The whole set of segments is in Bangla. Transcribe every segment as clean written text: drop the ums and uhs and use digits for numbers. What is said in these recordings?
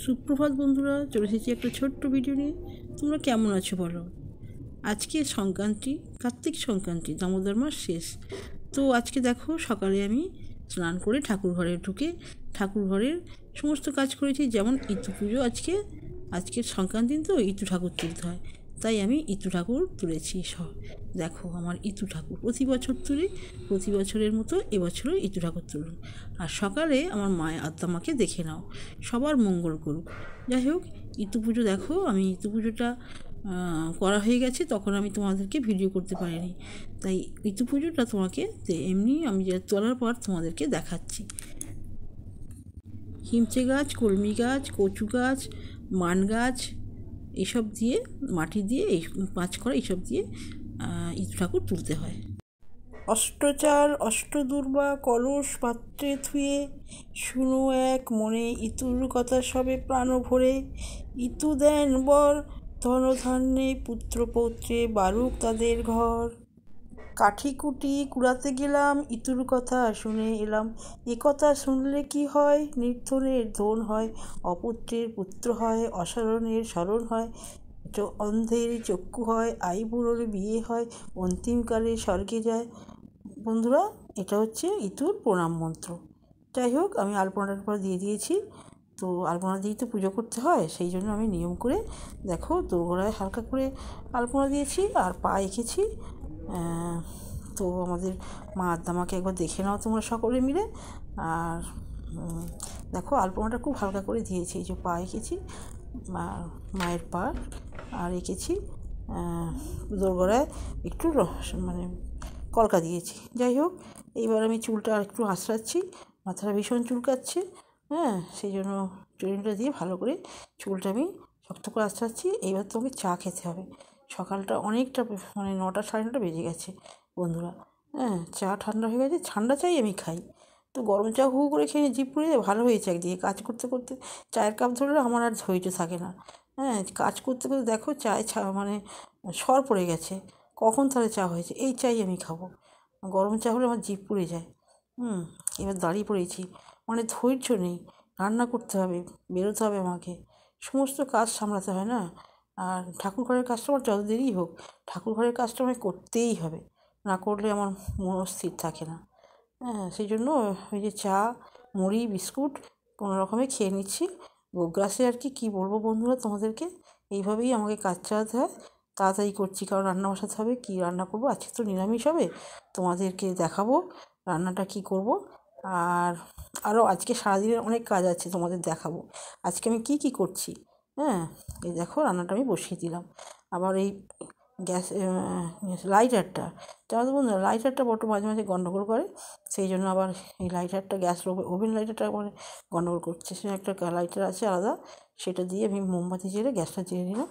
সুপ্রভাত বন্ধুরা, চলে এসেছি একটা ছোট্ট ভিডিও নিয়ে। তোমরা কেমন আছো বলো? আজকে সংক্রান্তি, কার্তিক সংক্রান্তি, দামোদর মাস শেষ। তো আজকে দেখো, সকালে আমি স্নান করে ঠাকুর ঘরে ঢুকে ঠাকুর ঘরের সমস্ত কাজ করেছি। যেমন ইতু পুজো, আজকের সংক্রান্তি তো ইতু ঠাকুর তুলতে হয়, তাই আমি ইতু ঠাকুর তুলেছি। দেখো আমার ইতু ঠাকুর প্রতি বছর তুলি, প্রতি বছরের মতো এবছরও ইতু ঠাকুর তুলুন। আর সকালে আমার মায়ের আত্মামাকে দেখে নাও, সবার মঙ্গল করুক। যাই হোক, ইতু পুজো দেখো, আমি ইতু পুজোটা করা হয়ে গেছে, তখন আমি তোমাদেরকে ভিডিও করতে পারিনি। তাই ইতু পুজোটা তোমাকে এমনি আমি যে তোলার পর তোমাদেরকে দেখাচ্ছি। হিমচে গাছ, কলমি গাছ, কচু গাছ, মান গাছ, এসব দিয়ে মাটি দিয়ে এই 5 করা এইসব দিয়ে ইতু ঠাকুর তুলতে হয়। অষ্টচাল অষ্টদূর্বা কলস পাত্রে থুয়ে শুনো এক মনে ইতুর কথা সবে প্রাণ ভরে। ইতু দেন বর ধনধান্যে পুত্র পৌত্রে বারুক তাদের ঘর। কাঠি কুটি কুড়াতে গেলাম, ইতুর কথা শুনে এলাম। এ কথা শুনলে কি হয়, নির্ধনের ধন হয়, অপুত্রের পুত্র হয়, অসারণের স্মরণ হয়, অন্ধের চক্ষু হয়, আইবুড়োর বিয়ে হয়, অন্তিমকালে স্বর্গে যায়। বন্ধুরা, এটা হচ্ছে ইতুর প্রণাম মন্ত্র। যাই হোক, আমি আলপনা দিয়ে দিয়েছি। তো আলপনা দিয়েই তো পুজো করতে হয়, সেই জন্য আমি নিয়ম করে দেখো দোরগোড়ায় হালকা করে আলপনা দিয়েছি আর পা এঁকেছি। তো আমাদের মা আদ্দামাকে একবার দেখে নাও তোমরা সকলে মিলে। আর দেখো আলপনাটা খুব হালকা করে দিয়েছি, এই যে পা এঁকেছি, মায়ের পা আর এঁকেছি দোরগোড়ায় একটু মানে কলকা দিয়েছি। যাই হোক, এইবার আমি চুলটা একটু আঁচড়াচ্ছি, মাথাটা ভীষণ চুলকাচ্ছে। সেই জন্য চুলটা দিয়ে ভালো করে চুলটা আমি শক্ত করে আঁচড়াচ্ছি। এইবার তোমাকে চা খেতে হবে। সকালটা অনেকটা মানে 9টা 9:30 বেজে গেছে বন্ধুরা। চা ঠান্ডা হয়ে গেছে, ঠান্ডা চাই আমি খাই। তো গরম চা হু করে খেয়ে জিভ পুড়ে ভালো হয়েছে। একদিকে কাজ করতে করতে চায়ের কাপ ধরলে আমার আর ধৈর্য থাকে না। কাজ করতে করতে দেখো চায়ে মানে সর পড়ে গেছে, কখন তাহলে চা হয়েছে। এই চাই আমি খাবো, গরম চা হলে আমার জিভ পুড়ে যায়। এবার দাঁড়িয়ে পড়েছি, মানে ধৈর্য নেই। রান্না করতে হবে, বেরোতে হবে আমাকে, সমস্ত কাজ সামলাতে হয় না। আর ঠাকুর ঘরের কাজটা আমার যত দেরিই হোক, ঠাকুর ঘরের কাজটা আমাকে করতেই হবে, না করলে আমার মনস্থির থাকে না। সেই জন্য ওই যে চা, মুড়ি, বিস্কুট কোনো রকমে খেয়ে নিচ্ছি গোগ্রাসে। আর কি বলবো বন্ধুরা তোমাদেরকে, এইভাবেই আমাকে কাজ চালাতে হয়। তাড়াতাড়ি করছি, কারণ রান্না বসাতে হবে। কী রান্না করবো, আজকে তো নিরামিষ হবে, তোমাদেরকে দেখাবো রান্নাটা কি করব। আর আরও আজকে সারাদিনের অনেক কাজ আছে, তোমাদের দেখাবো আজকে আমি কি করছি। এই দেখো রান্নাটা আমি বসিয়ে দিলাম। আবার এই গ্যাস লাইটারটা, জানো তো বন্ধুরা, লাইটারটা বড্ড মাঝে মাঝে গন্ডগোল করে। সেই জন্য আবার এই লাইটারটা, গ্যাস ওভেন লাইটারটা মানে গন্ডগোল করছে। সে একটা লাইটার আছে আলাদা, সেটা দিয়ে আমি মোমবাতি জ্বেলে গ্যাসটা জ্বেলে নিলাম।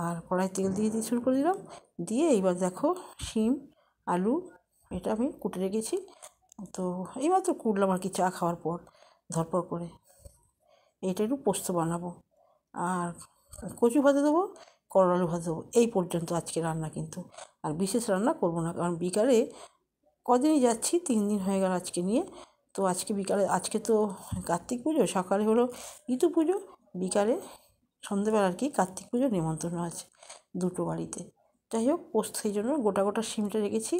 আর কড়াই তেল দিয়ে শুরু করে দিলাম। দিয়ে এইবার দেখো শিম, আলু, এটা আমি কুটে রেখেছি। তো এইবার তো কুটলাম আর কি, চা খাওয়ার পর ধরপর করে। এইটা একটু পোস্ত বানাবো, আর কচু ভাজা দেবো, করলা আলু ভাজা দেবো। এই পর্যন্ত আজকে রান্না, কিন্তু আর বিশেষ রান্না করব না, কারণ বিকালে কদিনই যাচ্ছি, 3 দিন হয়ে গেল আজকে নিয়ে। তো আজকে বিকালে, আজকে তো কার্তিক পুজো, সকালে হলো ইতু পুজো, বিকালে সন্ধ্যেবেলা আর কি কার্তিক পুজোর নিমন্ত্রণ আছে দুটো বাড়িতে। যাই হোক, পোস্ত সেই জন্য গোটা গোটা শিমটা রেখেছি।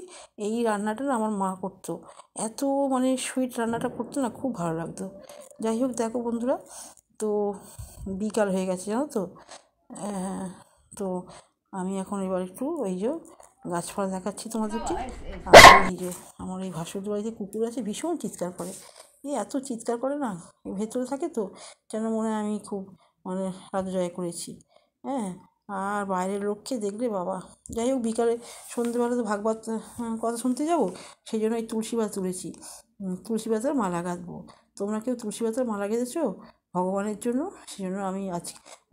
এই রান্নাটা না আমার মা করতো, এত মানে সুইট রান্নাটা করতো না, খুব ভালো লাগতো। যাই হোক, দেখো বন্ধুরা, তো বিকাল হয়ে গেছে জানো তো। তো আমি এখন এবার একটু এই যে গাছপালা দেখাচ্ছি তোমাদেরকে। আর এই যে আমার এই ভাসুর বাড়িতে কুকুর আছে, ভীষণ চিৎকার করে। এত চিৎকার করে না, ভেতরে থাকে তো, যেন মনে হয় আমি খুব মানে রাত জয় করেছি। আর বাইরের লোককে দেখলে বাবা। যাই হোক, বিকালে সন্ধ্যেবেলা তো ভাগবত কথা শুনতে যাব, সেই জন্য এই তুলসী পাতা তুলেছি, তুলসী পাতার মালা গাঁথবো। তোমরা কেউ তুলসী পাতার মালা গেঁথেছো ভগবানের জন্য? সেই জন্য আমি আজ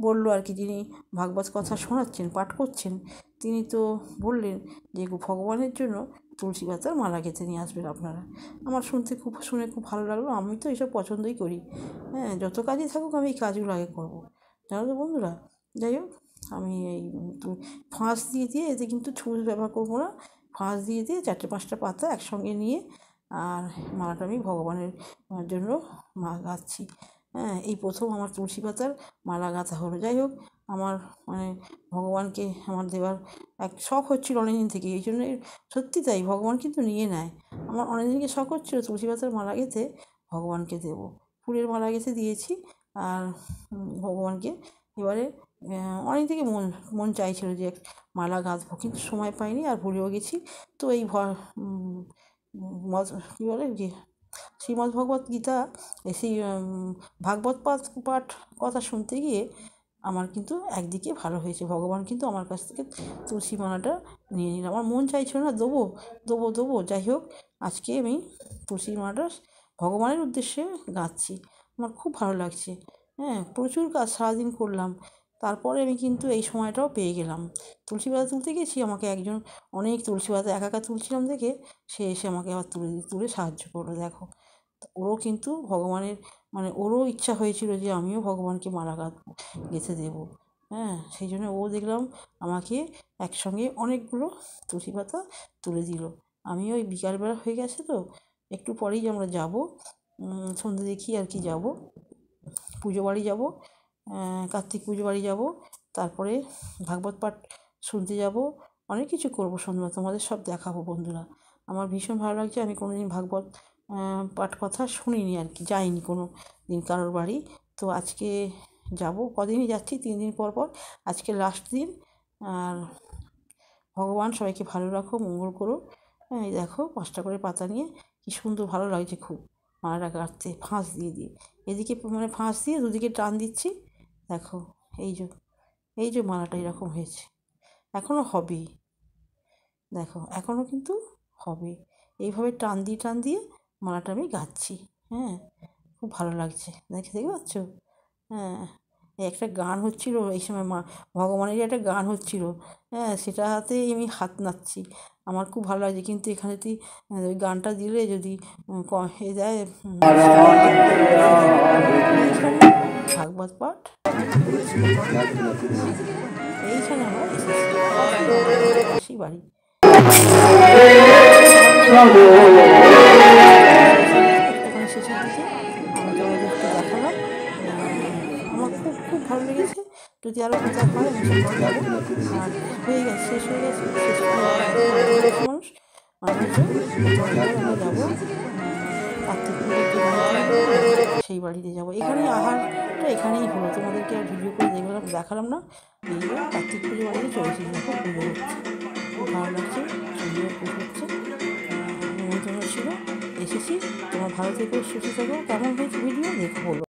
বললো আর কি, যিনি ভাগবত কথা শোনাচ্ছেন, পাঠ করছেন, তিনি তো বললেন যে ভগবানের জন্য তুলসী পাতার মালা গেঁথে নিয়ে আসবেন আপনারা। আমার শুনে খুব ভালো লাগলো। আমি তো এসব পছন্দই করি। যত কাজই থাকুক আমি এই কাজগুলো আগে করবো, জানো তো বন্ধুরা। যাই হোক, আমি এই ফাঁস দিয়ে এতে কিন্তু ছুঁচ ব্যবহার করবো না। ফাঁস দিয়ে 4-5টা পাতা একসঙ্গে নিয়ে আর মালাটা আমি ভগবানের জন্য গাঁথছি। হ্যাঁ, এই প্রথম আমার তুলসী পাতার মালা গাঁথা হলো। যাই হোক, আমার মানে ভগবানকে আমার দেওয়ার এক শখ হচ্ছিল অনেকদিন থেকে, এই জন্যে সত্যি তাই, ভগবান কিন্তু নিয়ে নেয়। আমার অনেকদিনকে শখ হচ্ছিল তুলসী পাতার মালা গেঁথে ভগবানকে দেবো। ফুলের মালা গেঁথে দিয়েছি আর ভগবানকে এবারে অনেক থেকে মন মন চাইছিল যে মালা গাঁথবো, কিন্তু সময় পাইনি আর ভুলেও গেছি। তো এই কী বলে যে শ্রীমদ্ ভগবত গীতা সেই ভাগবত পাঠ কথা শুনতে গিয়ে আমার কিন্তু একদিকে ভালো হয়েছে, ভগবান কিন্তু আমার কাছ থেকে তুলসী মালাটা নিয়ে নিল। আমার মন চাইছিল না দেবো দেবো দেবো, যাই হোক আজকে আমি তুলসী মালাটা ভগবানের উদ্দেশ্যে গাঁথছি। আমার খুব ভালো লাগছে। হ্যাঁ, প্রচুর কাজ সারাদিন করলাম, তারপরে আমি কিন্তু এই সময়টাও পেয়ে গেলাম। তুলসী পাতা তুলতে গেছি, আমাকে একজন অনেক তুলসী পাতা একা একা তুলছিলাম দেখে সে এসে আমাকে আবার তুলে সাহায্য করলো। দেখো, ওরও কিন্তু ভগবানের মানে ওরও ইচ্ছা হয়েছিল যে আমিও ভগবানকে মালা গেঁথে দেবো। হ্যাঁ, সেই জন্য ও দেখলাম আমাকে একসঙ্গে অনেকগুলো তুলসী পাতা তুলে দিল। আমিও ওই বিকালবেলা হয়ে গেছে তো, একটু পরেই আমরা যাব, সন্ধ্যে দেখি আর কি যাব, পুজো বাড়ি যাব, কার্তিক পুজো বাড়ি যাব, তারপরে ভাগবত পাঠ শুনতে যাব, অনেক কিছু করবো সন্ধ্যা, তোমাদের সব দেখাবো বন্ধুরা। আমার ভীষণ ভালো লাগছে, আমি কোনোদিন ভাগবত পাঠ কথা শুনিনি আর কি, যাইনি কোনো দিন কারোর বাড়ি। তো আজকে যাব, কদিনই যাচ্ছি, 3 দিন পর পর, আজকে লাস্ট দিন। আর ভগবান সবাইকে ভালো রাখো, মঙ্গল করো। হ্যাঁ, এই দেখো 5টা করে পাতা নিয়ে কী সুন্দর ভালো লাগছে খুব মালাটা গাঁথতে, ফাঁস দিয়ে দিয়ে এদিকে মানে ফাঁস দিয়ে দুদিকে টান দিচ্ছি। দেখো এই যে মালাটা এরকম হয়েছে, এখনও হবে, দেখো এখনও কিন্তু হবে। এইভাবে টান দিয়ে মালাটা আমি গাঁথছি। হ্যাঁ, খুব ভালো লাগছে, দেখতে পাচ্ছ? হ্যাঁ, একটা গান হচ্ছিল এই সময়, ভগবানেরই একটা গান হচ্ছিল। হ্যাঁ, সেটাতেই আমি হাত নাড়ছি, আমার খুব ভালো লাগছে। কিন্তু এখানে তুই ওই গানটা দিলে যদি দেয় ভাগবত পাঠ এইখানে আমার এসেছি বাড়ি। ওখানে শেষের দিকে আমি তোমাদের একটু দেখালাম, আমার খুব খুব ভালো লেগেছে। যদি আরও কোথাও হয় আমি সেখানে যাবো। আর হয়ে গেছে, শেষ হয়ে গেছে, শেষ মানুষ মানুষজন, আমরা যাবো কার্তিক পুজোর সেই বাড়িতে যাবো। এখানেই আহারটা এখানেই হলো, তোমাদেরকে আর ভিডিও করে দেখালাম না। এইবার কার্তিক পুজো বাড়িতে চলেছি, দেখো পুজো হচ্ছে, খুব ভালো লাগছে, সুন্দর পুজো হচ্ছে, নিমন্ত্রণ ছিল, এসেছি। তোমার ভালো থেকো, সুস্থ থেকো। কেমন হয়েছে ভিডিও দেখো বলো।